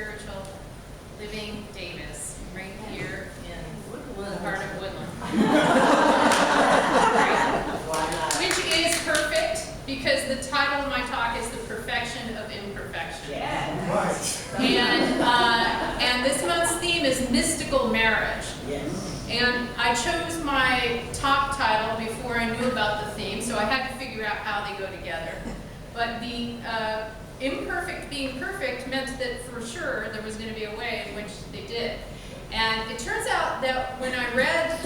spiritual living Davis, right here in the heart of Woodland. Which is perfect, because the title of my talk is The Perfection of Imperfection. Yes. Right. And this month's theme is mystical marriage. Yes. And I chose my talk title before I knew about the theme, so I had to figure out how they go together. But the imperfect being perfect meant that for sure there was going to be a way in which they did. And it turns out that when I read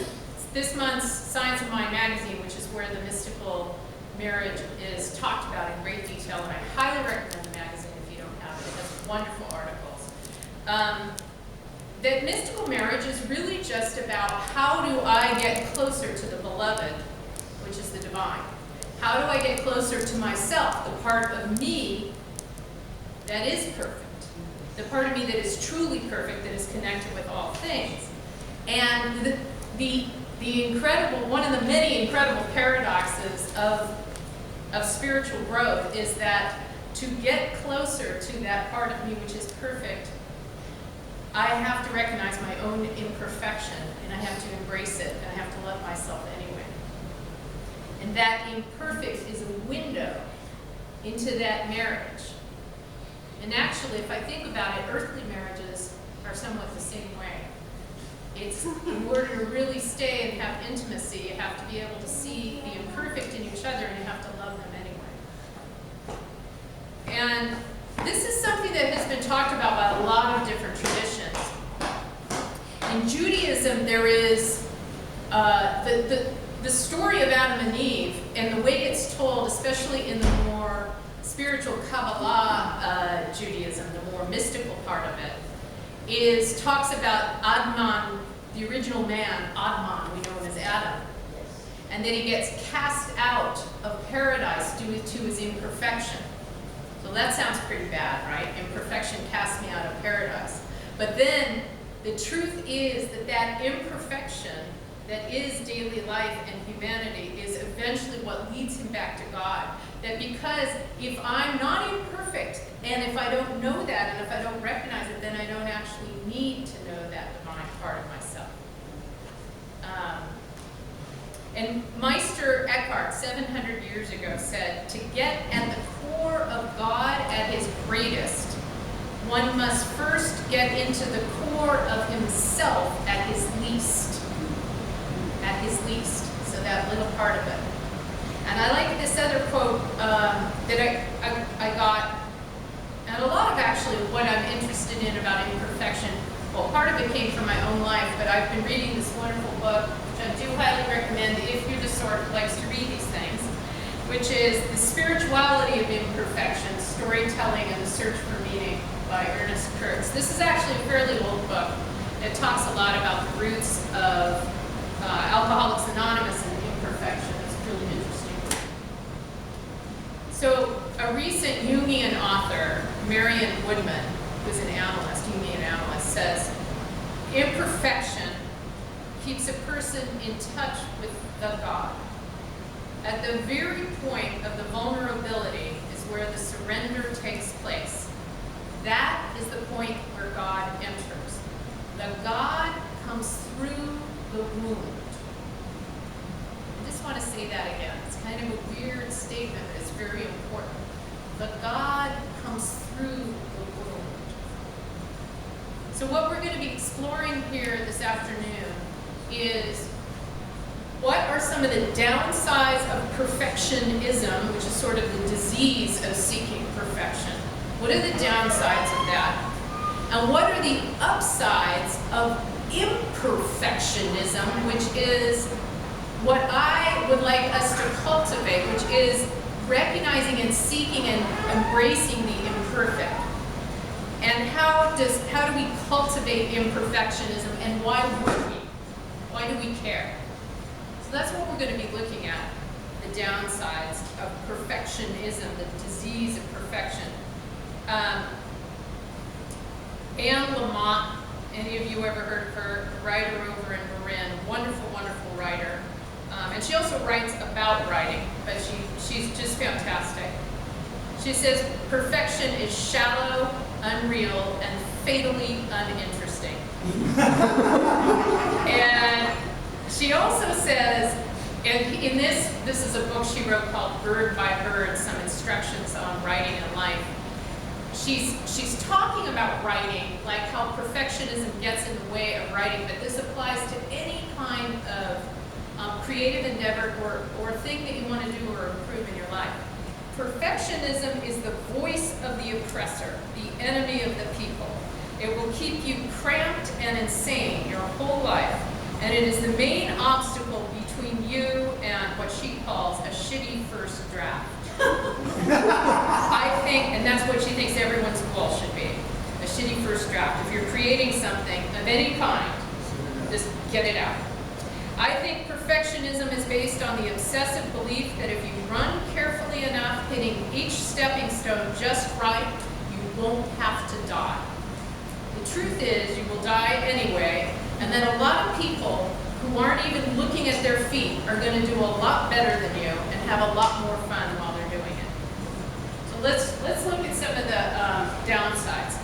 this month's Science of Mind magazine, which is where the mystical marriage is talked about in great detail, and I highly recommend the magazine if you don't have it. It has wonderful articles. That mystical marriage is really just about how do I get closer to the beloved, which is the divine. How do I get closer to myself, the part of me that is perfect, the part of me that is truly perfect, that is connected with all things. And the incredible, one of the many incredible paradoxes of spiritual growth is that to get closer to that part of me which is perfect, I have to recognize my own imperfection, and I have to embrace it, and I have to love myself anyway. And that imperfect is a window into that marriage. And actually, if I think about it, earthly marriages are somewhat the same way. It's in order to really stay and have intimacy, you have to be able to see the imperfect in each other, and you have to love them anyway. And this is something that has been talked about by a lot of different traditions. In Judaism, there is the story of Adam and Eve, and the way it's told, especially in the more spiritual Kabbalah Judaism, the more mystical part of it, talks about Adman, the original man, Adman, we know him as Adam, and that he gets cast out of paradise due to his imperfection. So that sounds pretty bad, right? Imperfection cast me out of paradise. But then the truth is that imperfection that is daily life and humanity is eventually what leads him back to God. That because if I'm not imperfect, and if I don't know that, and if I don't recognize it, then I don't actually need to know that divine part of myself. And Meister Eckhart, 700 years ago, said, to get at the core of God at his greatest, one must first get into the core of himself at his least. At his least. So that little part of it. And I like this other quote that I got, and a lot of actually what I'm interested in about imperfection, well, part of it came from my own life, but I've been reading this wonderful book, which I do highly recommend if you're the sort who likes to read these things, which is The Spirituality of Imperfection, Storytelling and the Search for Meaning by Ernest Kurtz. This is actually a fairly old book. It talks a lot about the roots of Alcoholics Anonymous and imperfection. It's really interesting. So a recent Jungian author, Marion Woodman, who's an analyst, Jungian analyst, says, imperfection keeps a person in touch with the God. At the very point of the vulnerability is where the surrender takes place. That is the point where God enters. The God comes through the wound. I just want to say that again. It's kind of a weird statement, but it's very important. The God comes through the wound. So what we're going to be exploring here this afternoon is what are some of the downsides of perfectionism, which is sort of the disease of seeking perfection. What are the downsides of that? And what are the upsides of imperfectionism, which is what I would like us to cultivate, which is recognizing and seeking and embracing the imperfect. And how do we cultivate imperfectionism, and why would we? Why do we care? So that's what we're going to be looking at, the downsides of perfectionism, the disease of perfection. Anne Lamott, any of you ever heard of her, the writer over in Marin, wonderful, wonderful writer. And she also writes about writing, but she's just fantastic. She says, perfection is shallow, unreal, and fatally uninteresting. And she also says, and in this is a book she wrote called Bird by Bird, Some Instructions on Writing and Life. She's talking about writing, like how perfectionism gets in the way of writing, but this applies to any kind of creative endeavor or thing that you want to do or improve in your life. Perfectionism is the voice of the oppressor, the enemy of the people. It will keep you cramped and insane your whole life, and it is the main obstacle between you and what she calls a shitty first draft. I think, and that's what she thinks everyone's goal should be, a shitty first draft. If you're creating something of any kind, just get it out. I think perfectionism is based on the obsessive belief that if you run carefully enough, hitting each stepping stone just right, you won't have to die. The truth is, you will die anyway, and then a lot of people who aren't even looking at their feet are going to do a lot better than you and have a lot more fun while they're doing it. So let's look at some of the downsides.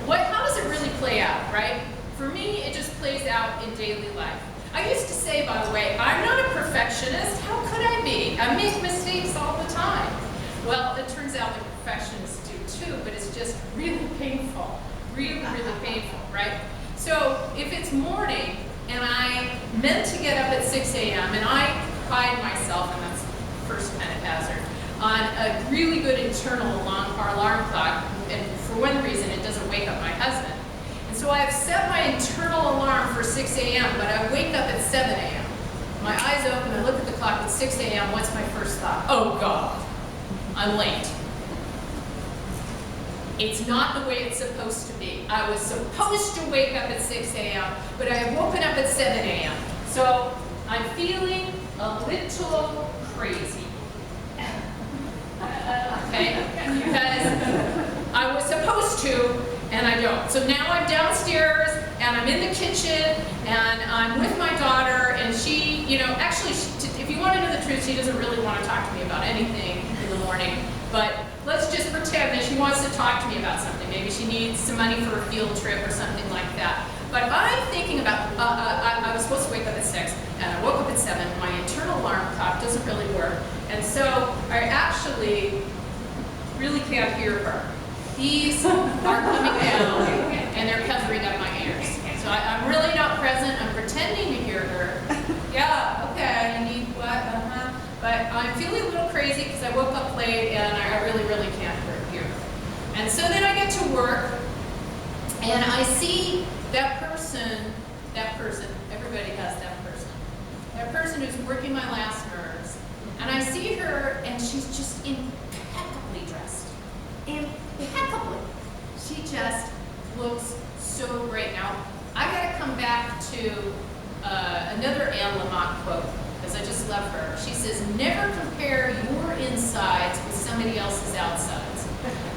How does it really play out, right? For me, it just plays out in daily life. I used to say, by the way, I'm not a perfectionist. How could I be? I make mistakes all the time. Well, it turns out that perfectionists do too, but it's just really painful. Really, really painful, right? So if it's morning and I meant to get up at 6 a.m. and I pride myself, and that's the first kind of hazard, on a really good internal alarm clock, and for one reason it doesn't wake up my husband. And so I've set my internal alarm for 6 a.m., but I wake up at 7 a.m. My eyes open, I look at the clock at 6 a.m., what's my first thought? Oh God, I'm late. It's not the way it's supposed to be. I was supposed to wake up at 6 a.m., but I have woken up at 7 a.m. So I'm feeling a little crazy. Okay? Because I was supposed to, and I don't. So now I'm downstairs, and I'm in the kitchen, and I'm with my daughter, and she, actually, if you want to know the truth, she doesn't really want to talk to me about anything in the morning, but let's just pretend that she wants to talk to me about something. Maybe she needs some money for a field trip or something like that. But I'm thinking about, I was supposed to wake up at 6, and I woke up at 7. My internal alarm clock doesn't really work. And so I actually really can't hear her. These are coming down, and they're covering up my ears. So I'm really not present. I'm pretending to hear her. Yeah, okay, you need what? But I'm feeling a little crazy because I woke up late and I really, really can't hear her. And so then I get to work and I see that person, everybody has that person who's working my last nerves. And I see her and she's just impeccably dressed. Impeccably. She just looks so great. Now, I gotta come back to another Anne Lamott quote, because I just love her. She says, never compare your insides with somebody else's outsides.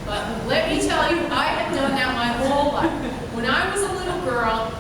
But let me tell you, I have done that my whole life. When I was a little girl,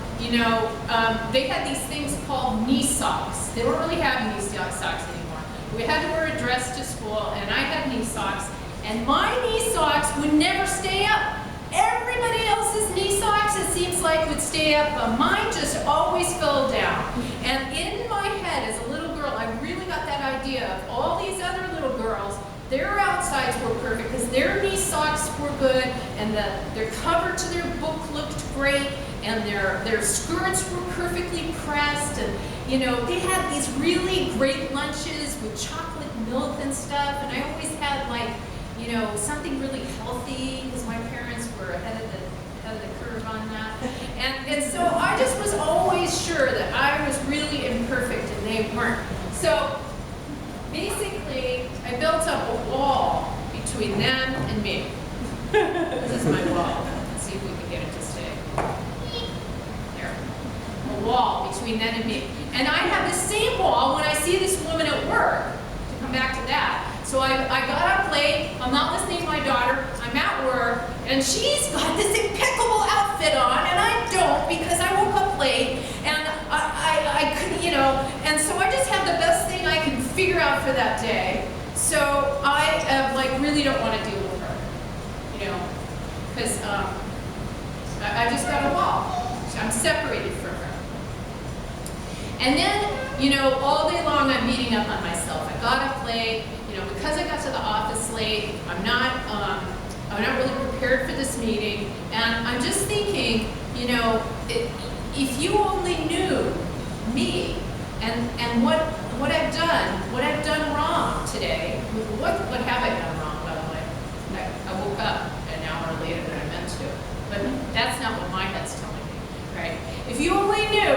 they had these things called knee socks. They don't really have knee socks anymore. We had to wear a dress to school, and I had knee socks, and my knee socks would never stay up. Everybody else's knee socks, it seems like, would stay up, but mine just always fell down. And in my head, as a little girl, I really got that idea of all these other little girls, their outsides were perfect because their knee socks were good, and their cover to their book looked great, and their skirts were perfectly pressed, and they had these really great lunches with chocolate milk and stuff, and I always had something really healthy because my parents were ahead of the curve on that. And so I just was always sure that I was really imperfect and they weren't. So basically, I built up a wall between them and me. This is my wall. Let's see if we can get it to stay. There. A wall between them and me. And I have the same wall when I see this woman at work, to come back to that. So I got up late, I'm not listening to my daughter, I'm at work, and she's got this impeccable outfit on, and I don't because I woke up late, and I couldn't, and so I just have the best thing I can figure out for that day. So I really don't want to deal with her, because I you know, all day long I'm beating up on myself. I got up late, you know, because I got to the office late, I'm not really prepared for this meeting, and I'm just thinking, you know, if you only knew me and what I've done wrong today. What have I done wrong, by the way? I woke up an hour later than I meant to, but that's not what my head's telling me, right? If you only knew,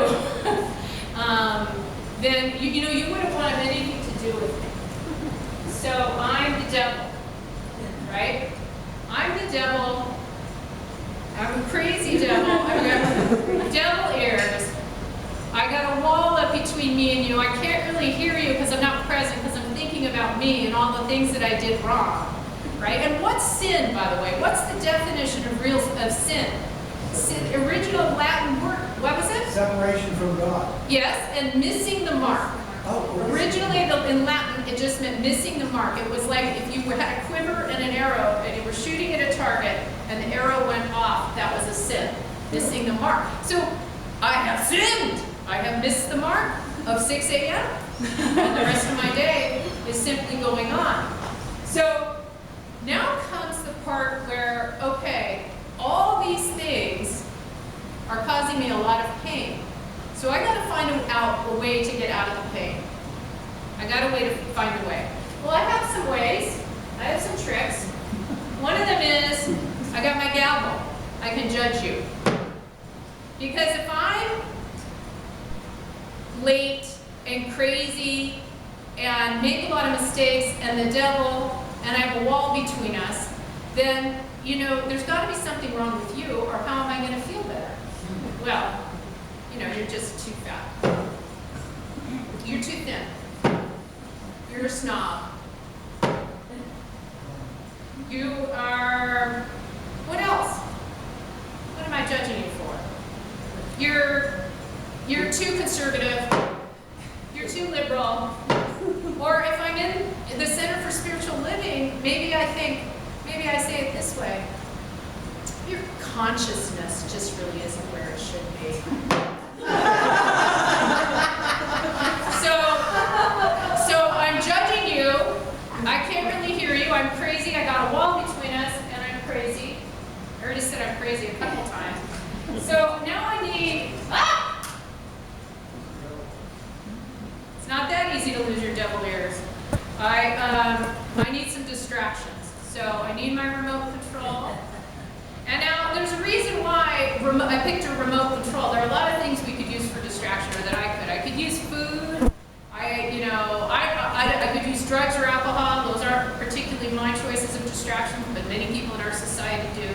then you know, you wouldn't want anything to do with me. So I'm the devil, right? I'm the devil. I'm a crazy devil. I've got devil ears. I got a wall up between me and you. I can't really hear you because I'm not present, because I'm thinking about me and all the things that I did wrong, right? And what's sin, by the way? What's the definition of sin? Sin, original Latin word, what was it? Separation from God. Yes, and missing the mark. Oh, originally, in Latin, it just meant missing the mark. It was like if you had a quiver and an arrow, and you were shooting at a target, and the arrow went off, that was a sin, missing the mark. So, I have sinned. I have missed the mark of 6 a.m. and the rest of my day is simply going on. So now comes the part where, okay, all these things are causing me a lot of pain. So I got to find a way to get out of the pain. I got to find a way. Well, I have some ways. I have some tricks. One of them is I got my gavel. I can judge you. Because if I'm late and crazy and make a lot of mistakes and the devil and I have a wall between us, then, you know, there's got to be something wrong with you, or how am I going to feel better? Well, you know, you're just too fat. You're too thin. You're a snob. You are, what else? What am I judging you for? You're too conservative, you're too liberal, or if I'm in the Center for Spiritual Living, maybe I say it this way: your consciousness just really isn't where it should be. So I'm judging you, I can't really hear you, I'm crazy, I got a wall between us, and I'm crazy. I already said I'm crazy a couple times. So now I need, it's not that easy to lose your devil ears. I need some distractions. So I need my remote control. And now there's a reason why I picked a remote control. There are a lot of things we could use for distraction, or that I could. I could use food. I could use drugs or alcohol. Those aren't particularly my choices of distraction, but many people in our society do.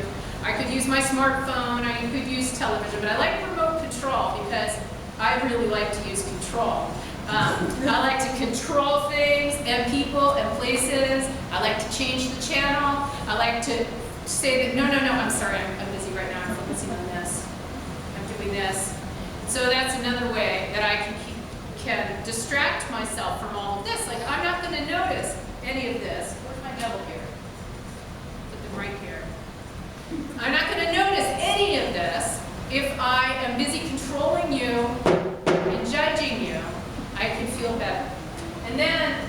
I could use my smartphone. I could use television, but I like remote control because I really like to use control. I like to control things and people and places. I like to change the channel. I like to say that, no, I'm sorry, I'm busy right now. I'm focusing on this. I'm doing this. So that's another way that I can distract myself from all of this. Like, I'm not going to notice any of this. Where's my devil here? Put them right here. I'm not going to notice any of this if I am busy controlling you and judging you. I can feel better. And then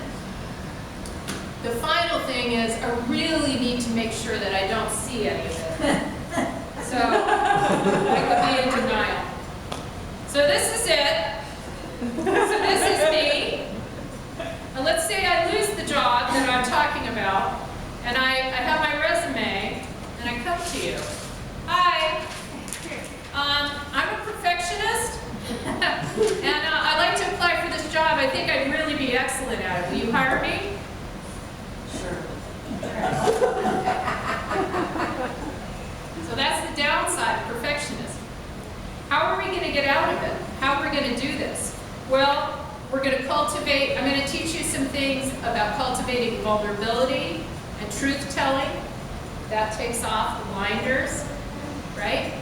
the final thing is I really need to make sure that I don't see any of it. So I could be in denial. So this is it. So this is me. And let's say I lose the job that I'm talking about, and I have my resume, and I come to you. Hi. I'm a perfectionist, and I'd like to apply for this job. I think I'd really be excellent at it. Will you hire me? Sure. So that's the downside of perfectionism. How are we going to get out of it? How are we going to do this? Well, we're going to cultivate, I'm going to teach you some things about cultivating vulnerability and truth-telling. That takes off the blinders, right?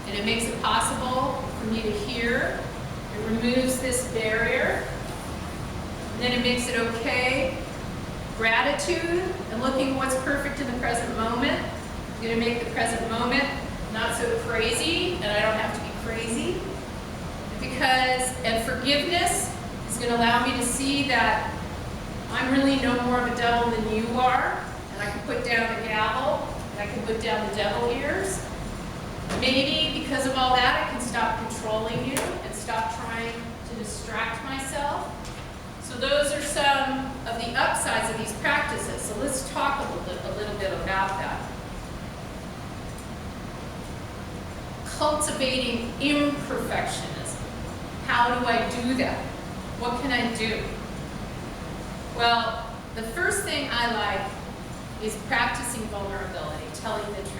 And it makes it possible for me to hear. It removes this barrier. And then it makes it okay. Gratitude and looking at what's perfect in the present moment. I'm going to make the present moment not so crazy, and I don't have to be crazy. And forgiveness is It's going to allow me to see that I'm really no more of a devil than you are, and I can put down the gavel, and I can put down the devil ears. Maybe because of all that, I can stop controlling you and stop trying to distract myself. So those are some of the upsides of these practices. So let's talk a little bit about that. Cultivating imperfectionism. How do I do that? What can I do? Well, the first thing I like is practicing vulnerability, telling the truth.